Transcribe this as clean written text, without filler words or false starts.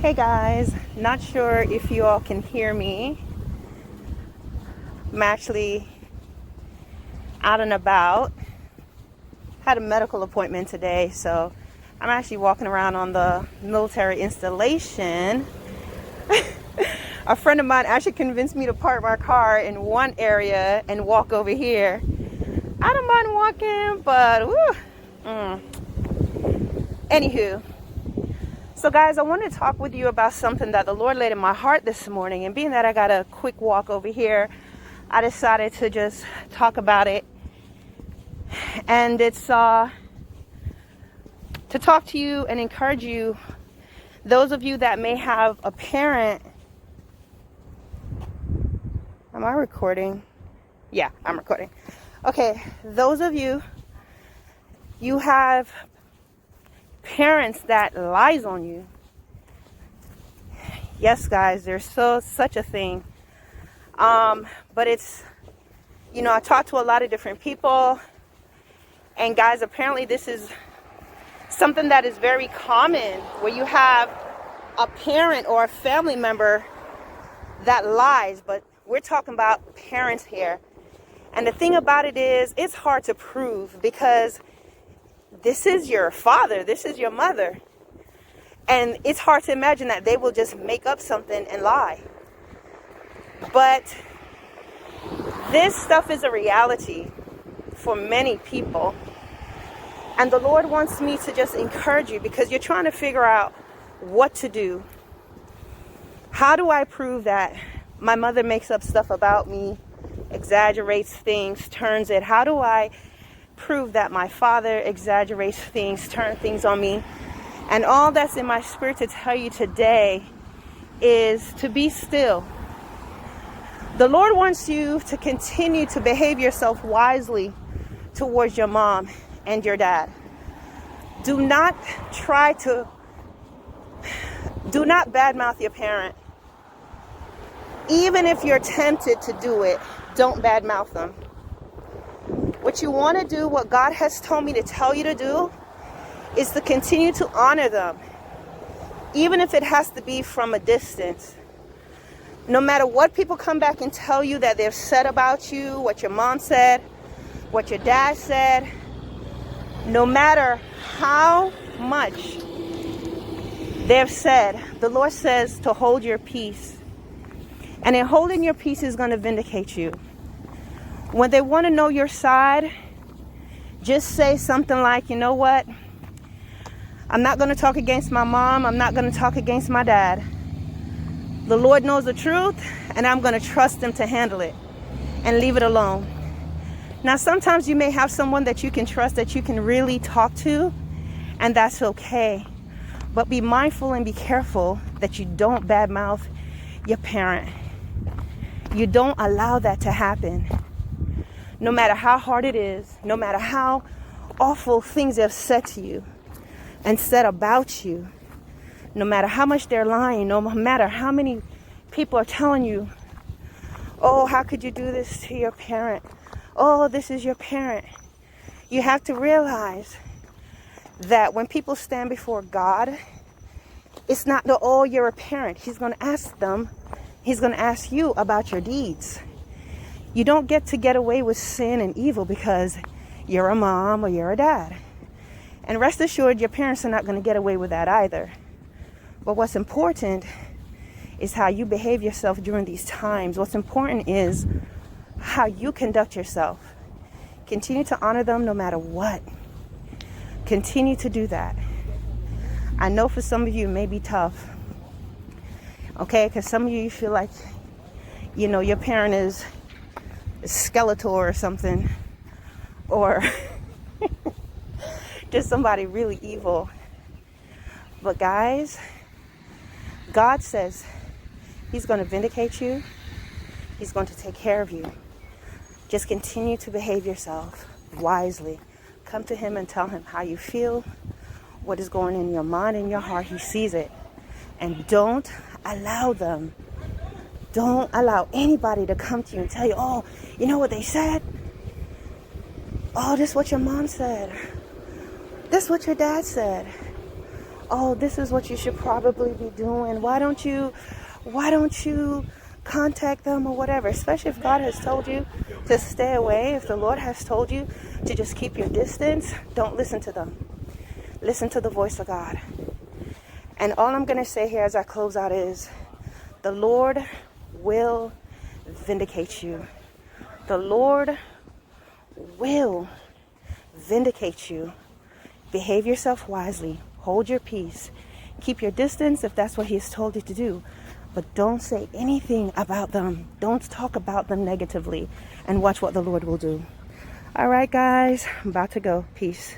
Hey guys, not sure if you all can hear me. I'm actually out and about. Had a medical appointment today, so I'm actually walking around on the military installation. A friend of mine actually convinced me to park my car in one area and walk over here. I don't mind walking, but anywho. So guys, I want to talk with you about something that the Lord laid in my heart this morning. And being that I got a quick walk over here, I decided to just talk about it. And it's to talk to you and encourage you, those of you that may have a parent. Am I recording? Yeah, I'm recording. Okay, those of you have parents that lies on you. Yes, guys, there's such a thing. But it's, I talk to a lot of different people, and guys, apparently this is something that is very common, where you have a parent or a family member that lies. But we're talking about parents here. And the thing about it is, it's hard to prove, because this is your father, this is your mother. And it's hard to imagine that they will just make up something and lie. But this stuff is a reality for many people. And the Lord wants me to just encourage you, because you're trying to figure out what to do. How do I prove that my mother makes up stuff about me, exaggerates things, turns it? How do I prove that my father exaggerates things, turns things on me? And all that's in my spirit to tell you today is to be still. The Lord wants you to continue to behave yourself wisely towards your mom and your dad. Do not badmouth your parent. Even if you're tempted to do it, don't badmouth them. What you want to do, what God has told me to tell you to do, is to continue to honor them, even if it has to be from a distance. No matter what people come back and tell you that they've said about you, what your mom said, what your dad said, no matter how much they've said, the Lord says to hold your peace. And in holding your peace is going to vindicate you. When they want to know your side, just say something like, you know what? I'm not going to talk against my mom. I'm not going to talk against my dad. The Lord knows the truth, and I'm going to trust him to handle it and leave it alone. Now, sometimes you may have someone that you can trust, that you can really talk to, and that's okay. But be mindful and be careful that you don't badmouth your parent. You don't allow that to happen. No matter how hard it is, no matter how awful things they've said to you and said about you, no matter how much they're lying, no matter how many people are telling you, oh, how could you do this to your parent? Oh, this is your parent. You have to realize that when people stand before God, it's not the, oh, you're a parent. He's going to ask them, he's going to ask you about your deeds. You don't get away with sin and evil because you're a mom or you're a dad. And rest assured, your parents are not going to get away with that either. But what's important is how you behave yourself during these times. What's important is how you conduct yourself. Continue to honor them no matter what. Continue to do that. I know for some of you it may be tough. Okay, because some of you feel like, your parent is Skeletor or something, or just somebody really evil. But guys, God says he's going to vindicate you. He's going to take care of you. Just continue to behave yourself wisely. Come to him and tell him how you feel, what is going in your mind and your heart. He sees it. And don't allow anybody to come to you and tell you, oh, you know what they said? Oh, this is what your mom said. This is what your dad said. oh, this is what you should probably be doing. Why don't you contact them or whatever? Especially if God has told you to stay away. If the Lord has told you to just keep your distance, don't listen to them. Listen to the voice of God. And all I'm going to say here as I close out is, the Lord will vindicate you. The Lord will vindicate you. Behave yourself wisely. Hold your peace. Keep your distance if that's what He has told you to do. But don't say anything about them. Don't talk about them negatively. And watch what the Lord will do. All right, guys. I'm about to go. Peace.